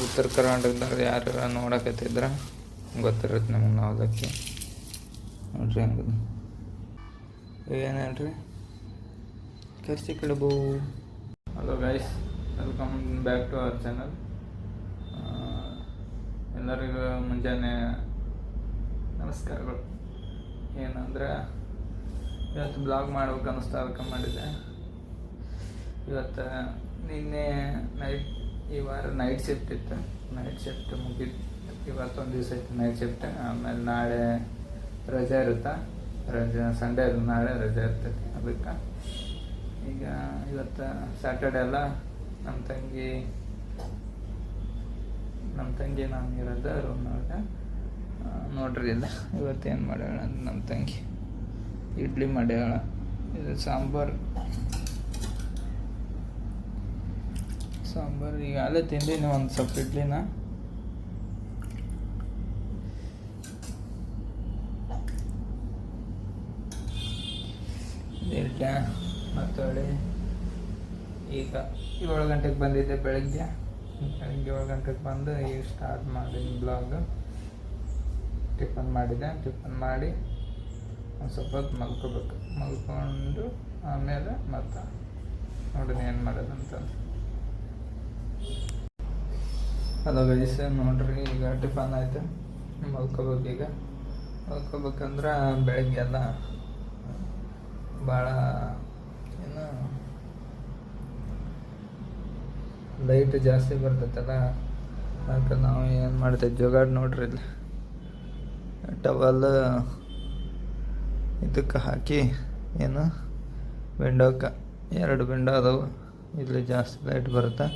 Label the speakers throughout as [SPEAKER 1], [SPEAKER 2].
[SPEAKER 1] ಉತ್ತರ ಕರ್ನಾಟಕದಾಗ ಯಾರು ನೋಡಕತ್ತಿದ್ರೆ ಗೊತ್ತಿರುತ್ತೆ ನಮಗೆ ನಾವು ಅದಕ್ಕೆ ನೋಡ್ರಿ ಹಂಗದು ಏನು ಹೇಳ್ರಿ ಕರ್ಸಿ ಕಡಬು. Hello guys, welcome back to our channel. ಎಲ್ಲರಿಗೂ ಮುಂಜಾನೆ ನಮಸ್ಕಾರಗಳು. ಏನಂದ್ರೆ ಇವತ್ತು ಬ್ಲಾಗ್ ಮಾಡ್ಬೇಕು ಅನ್ನಿಸ್ತಾ ಅದಕ್ಕೆ ಮಾಡಿದ್ದೆ. ಇವತ್ತು ನಿನ್ನೆ ಈ ವಾರ ನೈಟ್ ಶಿಫ್ಟ್ ಇತ್ತು. ನೈಟ್ ಶಿಫ್ಟ್ ಮುಗಿದು ಇವತ್ತೊಂದು ದಿವಸ ಇತ್ತು ನೈಟ್ ಶಿಫ್ಟ್. ಆಮೇಲೆ ನಾಳೆ ರಜೆ ಇರುತ್ತಾ, ಸಂಡೇ ನಾಳೆ ರಜೆ ಇರ್ತೈತಿ. ಅದಕ್ಕೆ ಈಗ ಇವತ್ತು ಸ್ಯಾಟರ್ಡೆ ಅಲ್ಲ, ನಮ್ಮ ತಂಗಿ ನಾನು ಇರೋದು ರೂಮ್ನೊಳಗೆ. ನೋಡ್ರಿ ಇಲ್ಲ ಇವತ್ತೇನು ಮಾಡ್ಯಾಳ ನಮ್ಮ ತಂಗಿ ಇಡ್ಲಿ ಮಾಡ್ಯಾಳ. ಇದು ಸಾಂಬಾರು ಈಗ ಅಲ್ಲೇ ತಿಂದೀನಿ ಒಂದು ಸ್ವಲ್ಪ ಇಡ್ಲಿನ. ಇಡ್ಲಿ ಮತ್ತು ಈಗ 7 ಗಂಟೆಗೆ ಬಂದಿದ್ದೆ. ಬೆಳಗ್ಗೆ 7 ಗಂಟೆಗೆ ಬಂದು ಈಗ ಸ್ಟಾರ್ಟ್ ಮಾಡೀನಿ ಬ್ಲಾಗ್. ಟಿಫನ್ ಮಾಡಿ ಒಂದು ಸ್ವಲ್ಪ ಹೊತ್ತು ಮಲ್ಕೊಂಡು ಆಮೇಲೆ ಮತ್ತು ನೋಡಿರಿ ಏನು ಮಾಡೋದಂತಂದು. ಹಲೋ ಗೈಸ್, ನೋಡ್ರಿ ಈಗ ಟಿಫನ್ ಆಯ್ತು, ಮಲ್ಕೋಬೇಕು. ಈಗ ಮಲ್ಕೋಬೇಕಂದ್ರೆ ಬೆಳಗ್ಗೆ ಎಲ್ಲ ಭಾಳ ಏನು ಲೈಟ್ ಜಾಸ್ತಿ ಬರ್ತೈತಲ್ಲ, ಅದಕ್ಕೆ ನಾವು ಏನು ಮಾಡ್ತೇವೆ ಜೋಗಾಡ್ ನೋಡ್ರಿ ಇಲ್ಲಿ ಟವಲ್ ಇದಕ್ಕೆ ಹಾಕಿ ಏನು ವಿಂಡೋಕ್ಕೆ 2 ವಿಂಡೋ ಅದಾವೆ. ಇಲ್ಲಿ ಜಾಸ್ತಿ ಲೈಟ್ ಬರುತ್ತೆ,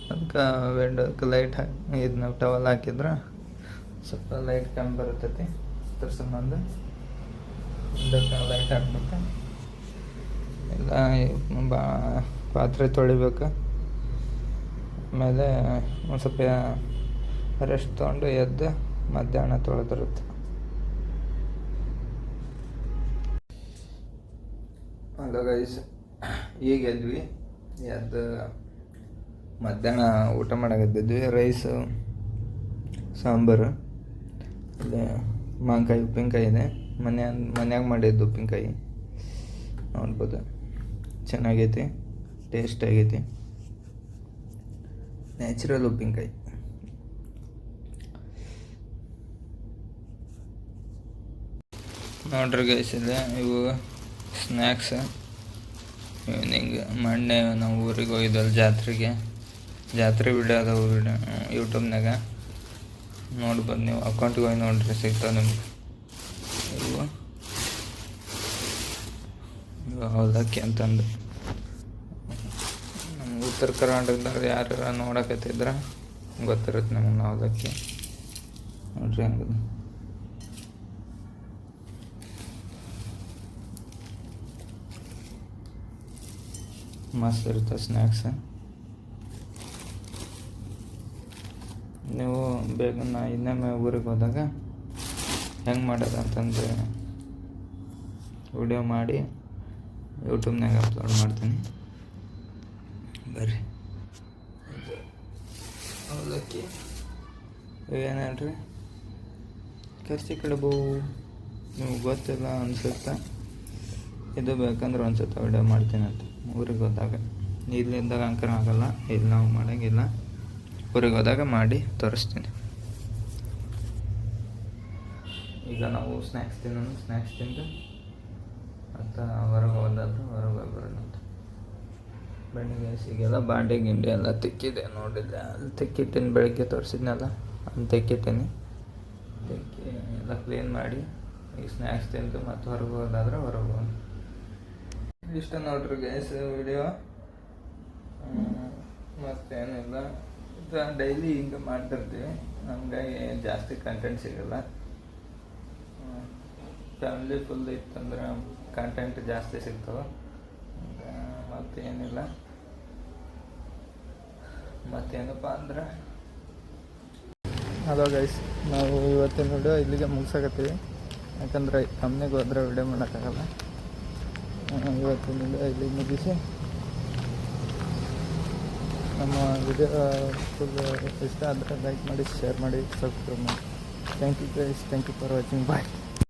[SPEAKER 1] ಅದಕ್ಕೆ ವಿಂಡೋಕ್ಕೆ ಲೈಟ್ ಹಾಕಿ ಇದನ್ನ ಟವಲ್ ಹಾಕಿದ್ರೆ ಸ್ವಲ್ಪ ಲೈಟ್ ಕಮ್ಮಿ ಬರ್ತೈತಿ. ಅದ್ರ ಸಂಬಂಧ ವಿಂಡೋಕ್ಕೆ ಲೈಟ್ ಹಾಕ್ಬೇಕು. ಎಲ್ಲ ಪಾತ್ರೆ ತೊಳಿಬೇಕು. ಆಮೇಲೆ ಒಂದು ಸ್ವಲ್ಪ ರೆಸ್ಟ್ ತೊಗೊಂಡು ಎದ್ದು ಮಧ್ಯಾಹ್ನ ತೊಳೆದಿರುತ್ತೆ. ಹಲೋ ಗೈಸ್, ಈಗ ಎದ್ದು ಮಧ್ಯಾಹ್ನ ಊಟ ಮಾಡಕತ್ತಿದ್ವಿ. ರೈಸು, ಸಾಂಬಾರು, ಇಲ್ಲಿ ಮಾವಿನಕಾಯಿ ಉಪ್ಪಿನಕಾಯಿ ಇದೆ. ಮನ್ಯಾಗ ಮಾಡಿದ್ದು ಉಪ್ಪಿನಕಾಯಿ ನೋಡ್ಬೋದು, ಚೆನ್ನಾಗೈತಿ, ಟೇಸ್ಟ್ ಆಗೈತಿ. ನ್ಯಾಚುರಲ್ ಉಪ್ಪಿನಕಾಯಿ. ನೋಡ್ರಿ ಗೈಸ್, ಇದೆ ಇವು ಸ್ನ್ಯಾಕ್ಸ್. ಈವ್ನಿಂಗ್ ಮೊನ್ನೆ ನಾವು ಊರಿಗೆ ಹೋಗಿದ್ವಲ್ಲ ಜಾತ್ರೆ ವಿಡಿಯೋ ಅದಾವು ಯೂಟ್ಯೂಬ್ನಾಗ ನೋಡ್ಬೋದು ನೀವು. ಅಕೌಂಟಿಗೆ ಹೋಗಿ ನೋಡ್ರಿ, ಸಿಗ್ತಾವೆ ನಿಮ್ಗೆ. ಇವು ಅವಲಕ್ಕಿ ಅಂತಂದು ನಮ್ಮ ಉತ್ತರ ಕರ್ನಾಟಕದಾಗ ಯಾರು ನೋಡಕತ್ತಿದ್ರೆ ಗೊತ್ತಿರುತ್ತೆ ನಮಗೆ ಅವಲಕ್ಕಿ. ನೋಡ್ರಿ ಹಂಗದು ಮಸ್ತ್ ಇರುತ್ತೆ ಸ್ನ್ಯಾಕ್ಸ್. ನೀವು ಬೇಗ ಇನ್ನೊಮ್ಮೆ ಊರಿಗೆ ಹೋದಾಗ ಹೆಂಗೆ ಮಾಡೋದು ಅಂತಂದು ವಿಡಿಯೋ ಮಾಡಿ ಯೂಟ್ಯೂಬ್ನಾಗ ಅಪ್ಲೋಡ್ ಮಾಡ್ತೀನಿ. ಬರ್ರಿ. ಅವಲಕ್ಕಿ ಏನು ಹೇಳ್ರಿ ಕರ್ಸಿ ಕಡಬು. ನಿಮ್ಗೆ ಗೊತ್ತಿಲ್ಲ ಅನ್ಸುತ್ತೆ. ಇದು ಬೇಕಂದ್ರೆ ಒಂದು ಸತ ವಿಡಿಯೋ ಮಾಡ್ತೀನಿ ಅಂತ ಊರಿಗೆ ಹೋದಾಗ. ಇಲ್ಲಿದ್ದಾಗ ಅಂಕರ ಆಗಲ್ಲ, ಇಲ್ಲಿ ನಾವು ಮಾಡೋಂಗಿಲ್ಲ. ಊರಿಗೆ ಹೋದಾಗ ಮಾಡಿ ತೋರಿಸ್ತೀನಿ. ಈಗ ನಾವು ಸ್ನ್ಯಾಕ್ಸ್ ತಿಂದು ಮತ್ತು ಹೊರಗೆ ಹೋಗಿ ಬರೋಣ ಅಂತ. ಬನ್ನಿ ಗೈಸ್, ಈಗೆಲ್ಲ ಬಾಂಡೆ ಗಿಂಡೆ ಎಲ್ಲ ತಿಕ್ಕಿದೆ. ನೋಡಿದ್ದೆ ಅಲ್ಲಿ ತಿಕ್ಕಿಟ್ಟೀನಿ, ಬೆಳಗ್ಗೆ ತೋರಿಸಿದ್ನಲ್ಲ ಅಲ್ಲಿ ತಿಕ್ಕಿಟ್ಟೀನಿ. ಎಲ್ಲ ಕ್ಲೀನ್ ಮಾಡಿ ಈಗ ಸ್ನ್ಯಾಕ್ಸ್ ತಿಂದು ಮತ್ತು ಹೊರಗೆ ಹೋದಾದ್ರೆ ಹೊರಗೆ ಹೋಗೋಣ. ಇಷ್ಟ ನೋಡ್ರಿ ಗೈಸ್ ವಿಡಿಯೋ. ಮತ್ತೇನಿಲ್ಲ, ಇದು ಡೈಲಿ ಹಿಂಗೆ ಮಾಡ್ತಿರ್ತೀವಿ. ನಮ್ಗಾಗಿ ಜಾಸ್ತಿ ಕಂಟೆಂಟ್ ಸಿಗಲ್ಲ. ಫ್ಯಾಮಿಲಿ ಫುಲ್ ಇತ್ತಂದ್ರೆ ಕಂಟೆಂಟ್ ಜಾಸ್ತಿ ಸಿಗ್ತವೆ. ಮತ್ತೇನಿಲ್ಲ, ಮತ್ತೇನಪ್ಪ ಅಂದ್ರೆ ಹಲೋ ಗೈಸ್, ನಾವು ಇವತ್ತಿನ ವಿಡಿಯೋ ಇಲ್ಲಿಗೆ ಮುಗಿಸಾಕತ್ತೀವಿ. ಯಾಕಂದ್ರೆ ಕಂಪ್ನಿಗೆ ಹೋದ್ರೆ ವಿಡಿಯೋ ಮಾಡೋಕ್ಕಾಗಲ್ಲ. ಇವತ್ತಿನ ವಿಡಿಯೋ ಇಲ್ಲಿಗೆ ಮುಗಿಸಿ ನಮ್ಮ ವಿಡಿಯೋ ಫುಲ್ ಇಷ್ಟ ಆದರೆ ಲೈಕ್ ಮಾಡಿ, ಶೇರ್ ಮಾಡಿ, ಸಬ್ಸ್ಕ್ರೈಬ್ ಮಾಡಿ. Thank you guys, thank you for watching. Bye.